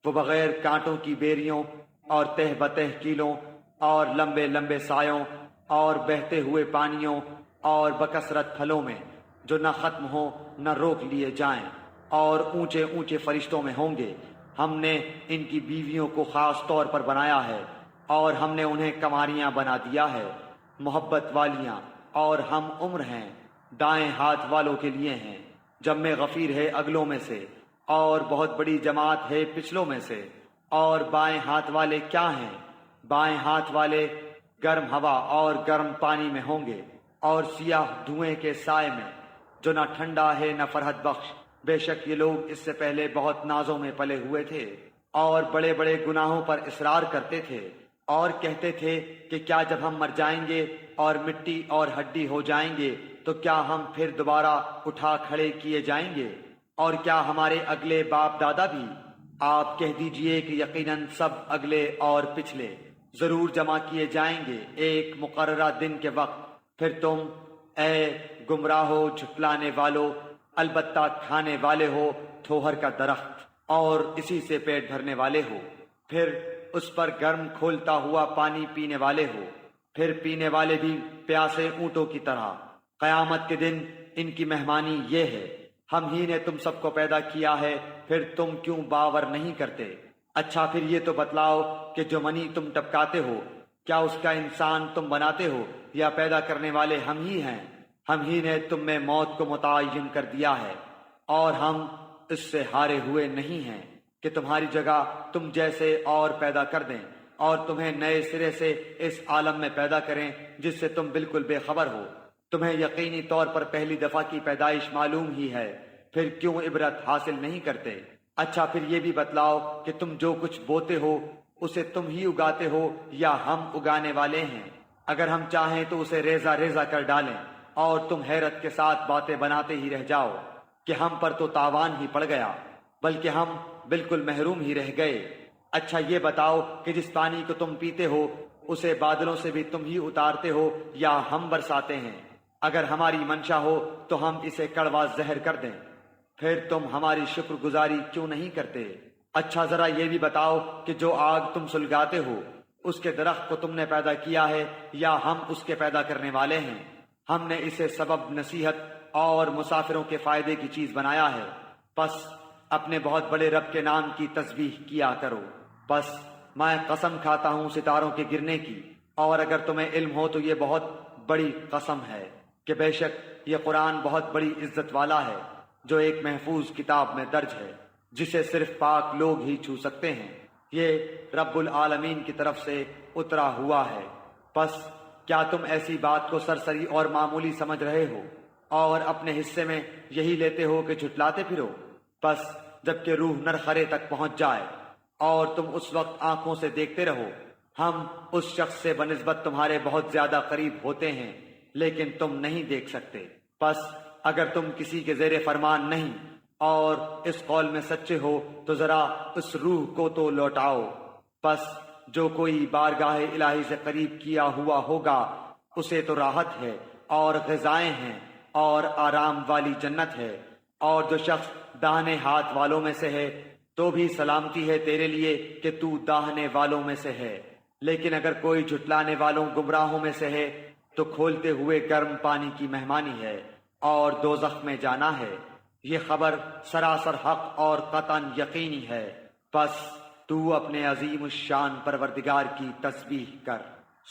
[SPEAKER 2] وہ بغیر کانٹوں کی بیریوں اور تہ بتہ کیلوں اور لمبے لمبے سایوں اور بہتے ہوئے پانیوں اور بکثرت پھلوں میں جو نہ ختم ہو نہ روک لیے جائیں، اور اونچے اونچے فرشتوں میں ہوں گے۔ ہم نے ان کی بیویوں کو خاص طور پر بنایا ہے، اور ہم نے انہیں کنواریاں بنا دیا ہے، محبت والیاں، اور ہم عمر ہیں دائیں ہاتھ والوں کے لیے ہیں، جمع غفیر ہے اگلوں میں سے، اور بہت بڑی جماعت ہے پچھلوں میں سے۔ اور بائیں ہاتھ والے کیا ہیں؟ بائیں ہاتھ والے گرم ہوا اور گرم پانی میں ہوں گے، اور سیاہ دھوئیں کے سائے میں، جو نہ ٹھنڈا ہے نہ فرحت بخش۔ بے شک یہ لوگ اس سے پہلے بہت نازوں میں پلے ہوئے تھے، اور بڑے بڑے گناہوں پر اصرار کرتے تھے، اور کہتے تھے کہ کیا جب ہم مر جائیں گے اور مٹی اور ہڈی ہو جائیں گے تو کیا ہم پھر دوبارہ اٹھا کھڑے کیے جائیں گے؟ اور کیا ہمارے اگلے باپ دادا بھی؟ آپ کہہ دیجئے کہ یقیناً سب اگلے اور پچھلے ضرور جمع کیے جائیں گے ایک مقررہ دن کے وقت۔ پھر تم اے گمراہو جھٹلانے والو البتہ کھانے والے ہو تھوہر کا درخت، اور اسی سے پیٹ بھرنے والے ہو، پھر اس پر گرم کھولتا ہوا پانی پینے والے ہو، پھر پینے والے بھی پیاسے اونٹوں کی طرح۔ قیامت کے دن ان کی مہمانی یہ ہے، ہم ہی نے تم سب کو پیدا کیا ہے، پھر تم کیوں باور نہیں کرتے؟ اچھا پھر یہ تو بتلاؤ کہ جو منی تم ٹپکاتے ہو، کیا اس کا انسان تم بناتے ہو یا پیدا کرنے والے ہم ہی ہیں؟ ہم ہی نے تم میں موت کو متعین کر دیا ہے، اور ہم اس سے ہارے ہوئے نہیں ہیں کہ تمہاری جگہ تم جیسے اور پیدا کر دیں، اور تمہیں نئے سرے سے اس عالم میں پیدا کریں جس سے تم بالکل بے خبر ہو۔ تمہیں یقینی طور پر پہلی دفعہ کی پیدائش معلوم ہی ہے، پھر کیوں عبرت حاصل نہیں کرتے؟ اچھا پھر یہ بھی بتلاؤ کہ تم جو کچھ بوتے ہو اسے تم ہی اگاتے ہو یا ہم اگانے والے ہیں؟ اگر ہم چاہیں تو اسے ریزہ ریزہ کر ڈالیں، اور تم حیرت کے ساتھ باتیں بناتے ہی رہ جاؤ کہ ہم پر تو تاوان ہی پڑ گیا، بلکہ ہم بالکل محروم ہی رہ گئے۔ اچھا یہ بتاؤ کہ جس پانی کو تم پیتے ہو اسے بادلوں سے بھی تم ہی اتارتے ہو یا ہم برساتے ہیں؟ اگر ہماری منشا ہو تو ہم اسے کڑوا زہر کر دیں، پھر تم ہماری شکر گزاری کیوں نہیں کرتے؟ اچھا ذرا یہ بھی بتاؤ کہ جو آگ تم سلگاتے ہو اس کے درخت کو تم نے پیدا کیا ہے یا ہم اس کے پیدا کرنے والے ہیں؟ ہم نے اسے سبب نصیحت اور مسافروں کے فائدے کی چیز بنایا ہے، پس اپنے بہت بڑے رب کے نام کی تسبیح کیا کرو۔ بس میں قسم کھاتا ہوں ستاروں کے گرنے کی، اور اگر تمہیں علم ہو تو یہ بہت بڑی قسم ہے کہ بے شک یہ قرآن بہت بڑی عزت والا ہے، جو ایک محفوظ کتاب میں درج ہے جسے صرف پاک لوگ ہی چھو سکتے ہیں۔ یہ رب العالمین کی طرف سے اترا ہوا ہے۔ پس کیا تم ایسی بات کو سرسری اور معمولی سمجھ رہے ہو اور اپنے حصے میں یہی لیتے ہو کہ جھٹلاتے پھرو؟ پس جبکہ روح نرخرے تک پہنچ جائے اور تم اس وقت آنکھوں سے دیکھتے رہو، ہم اس شخص سے بنسبت تمہارے بہت زیادہ قریب ہوتے ہیں لیکن تم نہیں دیکھ سکتے۔ پس اگر تم کسی کے زیر فرمان نہیں اور اس قول میں سچے ہو تو ذرا اس روح کو تو لوٹاؤ۔ پس جو کوئی بارگاہ الہی سے قریب کیا ہوا ہوگا اسے تو راحت ہے اور غذائیں ہیں اور آرام والی جنت ہے، اور جو شخص داہنے ہاتھ والوں میں سے ہے تو بھی سلامتی ہے تیرے لیے کہ تو داہنے والوں میں سے ہے، لیکن اگر کوئی جھٹلانے والوں گمراہوں میں سے ہے تو کھولتے ہوئے گرم پانی کی مہمانی ہے اور دوزخ میں جانا ہے۔ یہ خبر سراسر حق اور قطعاً یقینی ہے، پس تو اپنے عظیم الشان پروردگار کی تسبیح کر۔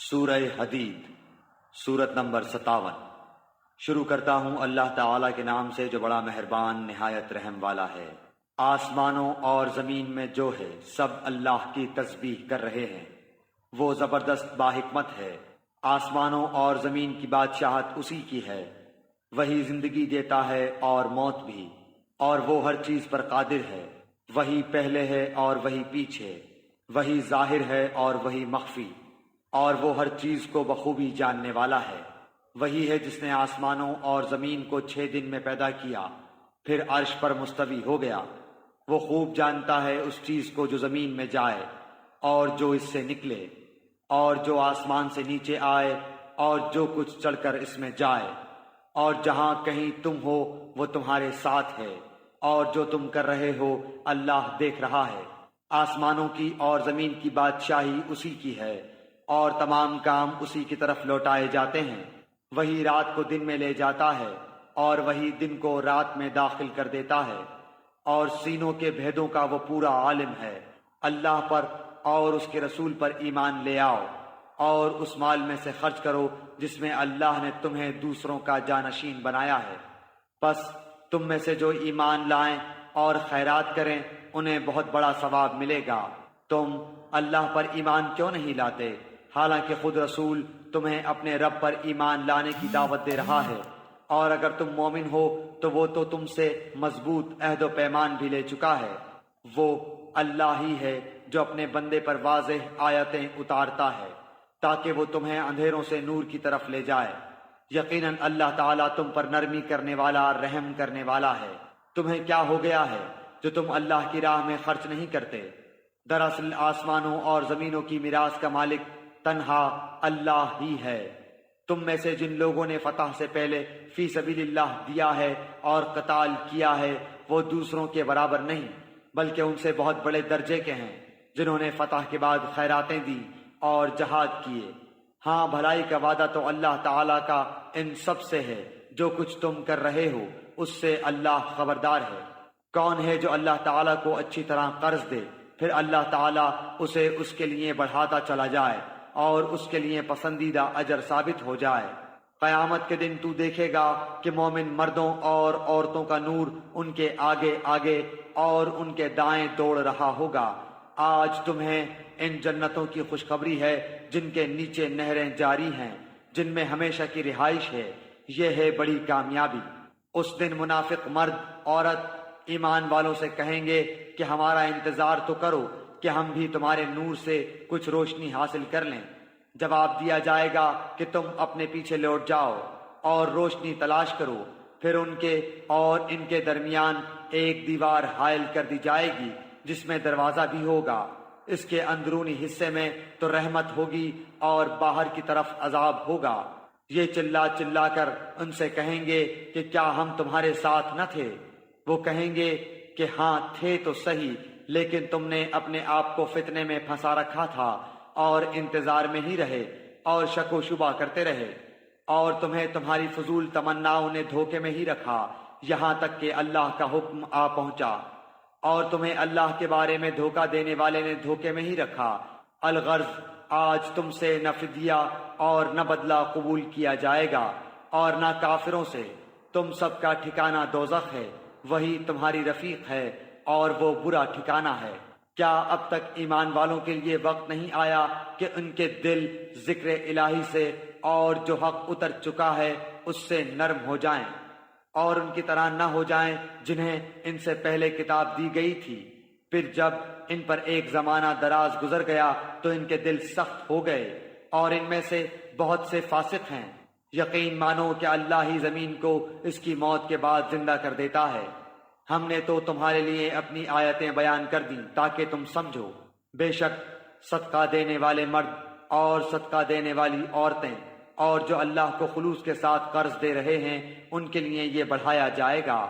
[SPEAKER 2] سورہ حدید، سورت نمبر 57۔ شروع کرتا ہوں اللہ تعالیٰ کے نام سے جو بڑا مہربان نہایت رحم والا ہے۔ آسمانوں اور زمین میں جو ہے سب اللہ کی تسبیح کر رہے ہیں، وہ زبردست باحکمت ہے آسمانوں اور زمین کی بادشاہت اسی کی ہے، وہی زندگی دیتا ہے اور موت بھی، اور وہ ہر چیز پر قادر ہے۔ وہی پہلے ہے اور وہی پیچھے، وہی ظاہر ہے اور وہی مخفی، اور وہ ہر چیز کو بخوبی جاننے والا ہے۔ وہی ہے جس نے آسمانوں اور زمین کو 6 دن میں پیدا کیا، پھر عرش پر مستوی ہو گیا۔ وہ خوب جانتا ہے اس چیز کو جو زمین میں جائے اور جو اس سے نکلے، اور جو آسمان سے نیچے آئے اور جو کچھ چڑھ کر اس میں جائے، اور جہاں کہیں تم ہو وہ تمہارے ساتھ ہے، اور جو تم کر رہے ہو اللہ دیکھ رہا ہے۔ آسمانوں کی اور زمین کی بادشاہی اسی کی ہے، اور تمام کام اسی کی طرف لوٹائے جاتے ہیں۔ وہی رات کو دن میں لے جاتا ہے اور وہی دن کو رات میں داخل کر دیتا ہے، اور سینوں کے بھیدوں کا وہ پورا عالم ہے۔ اللہ پر اور اس کے رسول پر ایمان لے آؤ، اور اس مال میں سے خرچ کرو جس میں اللہ نے تمہیں دوسروں کا جانشین بنایا ہے۔ پس تم میں سے جو ایمان لائیں اور خیرات کریں انہیں بہت بڑا ثواب ملے گا۔ تم اللہ پر ایمان کیوں نہیں لاتے حالانکہ خود رسول تمہیں اپنے رب پر ایمان لانے کی دعوت دے رہا ہے، اور اگر تم مومن ہو تو وہ تو تم سے مضبوط عہد و پیمان بھی لے چکا ہے۔ وہ اللہ ہی ہے جو اپنے بندے پر واضح آیتیں اتارتا ہے تاکہ وہ تمہیں اندھیروں سے نور کی طرف لے جائے۔ یقیناً اللہ تعالیٰ تم پر نرمی کرنے والا، رحم کرنے والا ہے۔ تمہیں کیا ہو گیا ہے جو تم اللہ کی راہ میں خرچ نہیں کرتے؟ دراصل آسمانوں اور زمینوں کی میراث کا مالک تنہا اللہ ہی ہے۔ تم میں سے جن لوگوں نے فتح سے پہلے فی سبیل اللہ دیا ہے اور قتال کیا ہے وہ دوسروں کے برابر نہیں، بلکہ ان سے بہت بڑے درجے کے ہیں، جنہوں نے فتح کے بعد خیراتیں دی اور جہاد کیے۔ ہاں، بھلائی کا وعدہ تو اللہ تعالیٰ کا ان سب سے ہے، جو کچھ تم کر رہے ہو اس سے اللہ خبردار ہے۔ کون ہے جو اللہ تعالیٰ کو اچھی طرح قرض دے، پھر اللہ تعالیٰ اسے اس کے لیے بڑھاتا چلا جائے اور اس کے لیے پسندیدہ اجر ثابت ہو جائے۔ قیامت کے دن تو دیکھے گا کہ مومن مردوں اور عورتوں کا نور ان کے آگے آگے اور ان کے دائیں دوڑ رہا ہوگا۔ آج تمہیں ان جنتوں کی خوشخبری ہے جن کے نیچے نہریں جاری ہیں، جن میں ہمیشہ کی رہائش ہے۔ یہ ہے بڑی کامیابی۔ اس دن منافق مرد عورت ایمان والوں سے کہیں گے کہ ہمارا انتظار تو کرو کہ ہم بھی تمہارے نور سے کچھ روشنی حاصل کر لیں۔ جواب دیا جائے گا کہ تم اپنے پیچھے لوٹ جاؤ اور روشنی تلاش کرو۔ پھر ان کے اور ان کے درمیان ایک دیوار حائل کر دی جائے گی جس میں دروازہ بھی ہوگا۔ اس کے اندرونی حصے میں تو رحمت ہوگی اور باہر کی طرف عذاب ہوگا۔ یہ چلا چلا کر ان سے کہیں گے کہ کیا ہم تمہارے ساتھ نہ تھے؟ وہ کہیں گے کہ ہاں تھے تو صحیح، لیکن تم نے اپنے آپ کو فتنے میں پھنسا رکھا تھا اور انتظار میں ہی رہے اور شک و شبہ کرتے رہے، اور تمہیں تمہاری فضول تمناؤں نے دھوکے میں ہی رکھا یہاں تک کہ اللہ کا حکم آ پہنچا، اور تمہیں اللہ کے بارے میں دھوکہ دینے والے نے دھوکے میں ہی رکھا۔ الغرض آج تم سے نہ فدیہ اور نہ بدلہ قبول کیا جائے گا اور نہ کافروں سے۔ تم سب کا ٹھکانہ دوزخ ہے، وہی تمہاری رفیق ہے اور وہ برا ٹھکانہ ہے۔ کیا اب تک ایمان والوں کے لیے وقت نہیں آیا کہ ان کے دل ذکر الہی سے اور جو حق اتر چکا ہے اس سے نرم ہو جائیں، اور ان کی طرح نہ ہو جائیں جنہیں ان سے پہلے کتاب دی گئی تھی؟ پھر جب ان پر ایک زمانہ دراز گزر گیا تو ان کے دل سخت ہو گئے، اور ان میں سے بہت سے فاسق ہیں۔ یقین مانو کہ اللہ ہی زمین کو اس کی موت کے بعد زندہ کر دیتا ہے۔ ہم نے تو تمہارے لیے اپنی آیتیں بیان کر دیں تاکہ تم سمجھو۔ بے شک صدقہ دینے والے مرد اور صدقہ دینے والی عورتیں اور جو اللہ کو خلوص کے ساتھ قرض دے رہے ہیں ان کے لیے یہ بڑھایا جائے گا،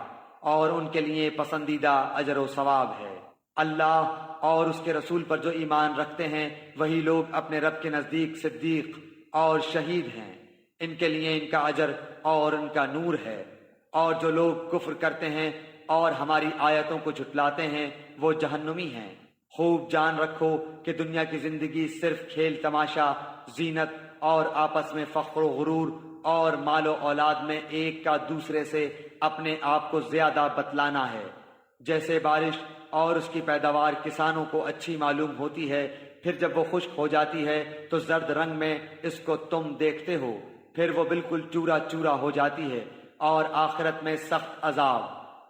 [SPEAKER 2] اور ان کے لیے پسندیدہ اجر و ثواب ہے۔ اللہ اور اس کے رسول پر جو ایمان رکھتے ہیں وہی لوگ اپنے رب کے نزدیک صدیق اور شہید ہیں، ان کے لیے ان کا اجر اور ان کا نور ہے۔ اور جو لوگ کفر کرتے ہیں اور ہماری آیتوں کو جھٹلاتے ہیں وہ جہنمی ہیں۔ خوب جان رکھو کہ دنیا کی زندگی صرف کھیل تماشا، زینت اور آپس میں فخر و غرور اور مال و اولاد میں ایک کا دوسرے سے اپنے آپ کو زیادہ بتلانا ہے۔ جیسے بارش اور اس کی پیداوار کسانوں کو اچھی معلوم ہوتی ہے پھر جب وہ خشک ہو جاتی ہے تو زرد رنگ میں اس کو تم دیکھتے ہو، پھر وہ بالکل چورا چورا ہو جاتی ہے، اور آخرت میں سخت عذاب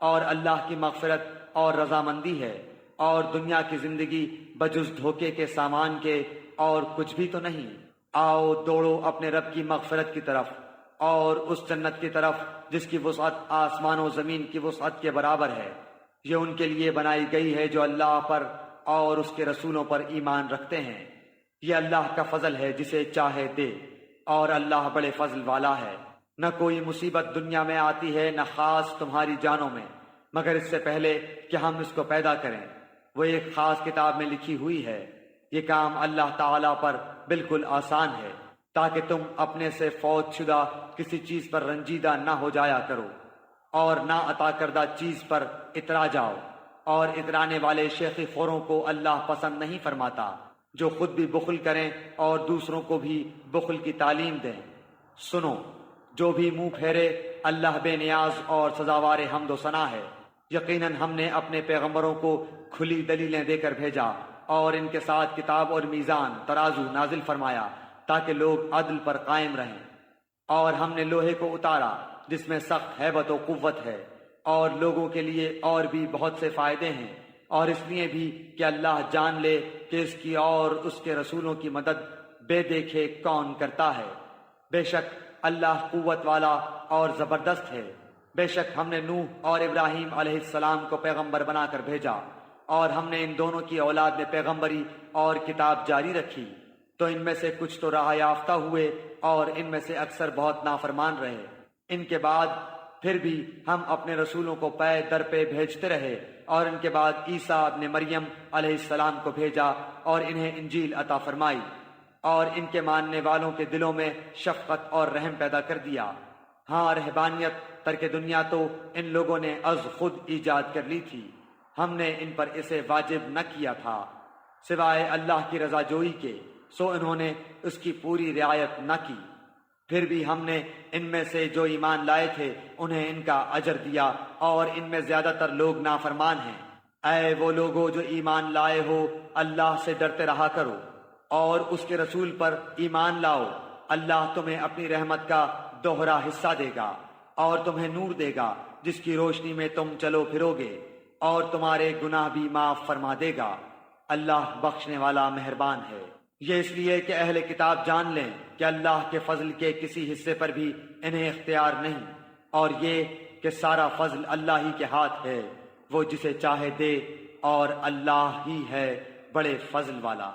[SPEAKER 2] اور اللہ کی مغفرت اور رضامندی ہے، اور دنیا کی زندگی بجز دھوکے کے سامان کے اور کچھ بھی تو نہیں۔ آؤ دوڑو اپنے رب کی مغفرت کی طرف اور اس جنت کی طرف جس کی وسعت آسمان و زمین کی وسعت کے برابر ہے۔ یہ ان کے لیے بنائی گئی ہے جو اللہ پر اور اس کے رسولوں پر ایمان رکھتے ہیں۔ یہ اللہ کا فضل ہے جسے چاہے دے، اور اللہ بڑے فضل والا ہے۔ نہ کوئی مصیبت دنیا میں آتی ہے، نہ خاص تمہاری جانوں میں، مگر اس سے پہلے کہ ہم اس کو پیدا کریں۔ وہ ایک خاص کتاب میں لکھی ہوئی ہے۔ یہ کام اللہ تعالیٰ پر بالکل آسان ہے، تاکہ تم اپنے سے فوت شدہ کسی چیز پر رنجیدہ نہ ہو جایا کرو، اور نہ عطا کردہ چیز پر اترا جاؤ، اور اترانے والے شیخی خوروں کو اللہ پسند نہیں فرماتا، جو خود بھی بخل کریں اور دوسروں کو بھی بخل کی تعلیم دیں۔ سنو، جو بھی منہ پھیرے اللہ بے نیاز اور سزاوار حمد و ثنا ہے۔ یقیناً ہم نے اپنے پیغمبروں کو کھلی دلیلیں دے کر بھیجا، اور ان کے ساتھ کتاب اور میزان ترازو نازل فرمایا تاکہ لوگ عدل پر قائم رہیں۔ اور ہم نے لوہے کو اتارا جس میں سخت ہیبت و قوت ہے، اور لوگوں کے لیے اور بھی بہت سے فائدے ہیں، اور اس لیے بھی کہ اللہ جان لے کہ اس کی اور اس کے رسولوں کی مدد بے دیکھے کون کرتا ہے۔ بے شک اللہ قوت والا اور زبردست ہے۔ بے شک ہم نے نوح اور ابراہیم علیہ السلام کو پیغمبر بنا کر بھیجا، اور ہم نے ان دونوں کی اولاد میں پیغمبری اور کتاب جاری رکھی، تو ان میں سے کچھ تو راہ یافتہ ہوئے اور ان میں سے اکثر بہت نافرمان رہے۔ ان کے بعد پھر بھی ہم اپنے رسولوں کو پے در پہ بھیجتے رہے، اور ان کے بعد عیسیٰ ابن مریم علیہ السلام کو بھیجا اور انہیں انجیل عطا فرمائی، اور ان کے ماننے والوں کے دلوں میں شفقت اور رحم پیدا کر دیا۔ ہاں، رہبانیت ترک دنیا تو ان لوگوں نے از خود ایجاد کر لی تھی، ہم نے ان پر اسے واجب نہ کیا تھا سوائے اللہ کی رضا جوئی کے، سو انہوں نے اس کی پوری رعایت نہ کی۔ پھر بھی ہم نے ان میں سے جو ایمان لائے تھے انہیں ان کا اجر دیا، اور ان میں زیادہ تر لوگ نافرمان ہیں۔ اے وہ لوگو جو ایمان لائے ہو، اللہ سے ڈرتے رہا کرو اور اس کے رسول پر ایمان لاؤ۔ اللہ تمہیں اپنی رحمت کا دوہرا حصہ دے گا، اور تمہیں نور دے گا جس کی روشنی میں تم چلو پھرو گے، اور تمہارے گناہ بھی معاف فرما دے گا۔ اللہ بخشنے والا مہربان ہے۔ یہ اس لیے کہ اہل کتاب جان لیں کہ اللہ کے فضل کے کسی حصے پر بھی انہیں اختیار نہیں، اور یہ کہ سارا فضل اللہ ہی کے ہاتھ ہے، وہ جسے چاہے دے، اور اللہ ہی ہے بڑے فضل والا۔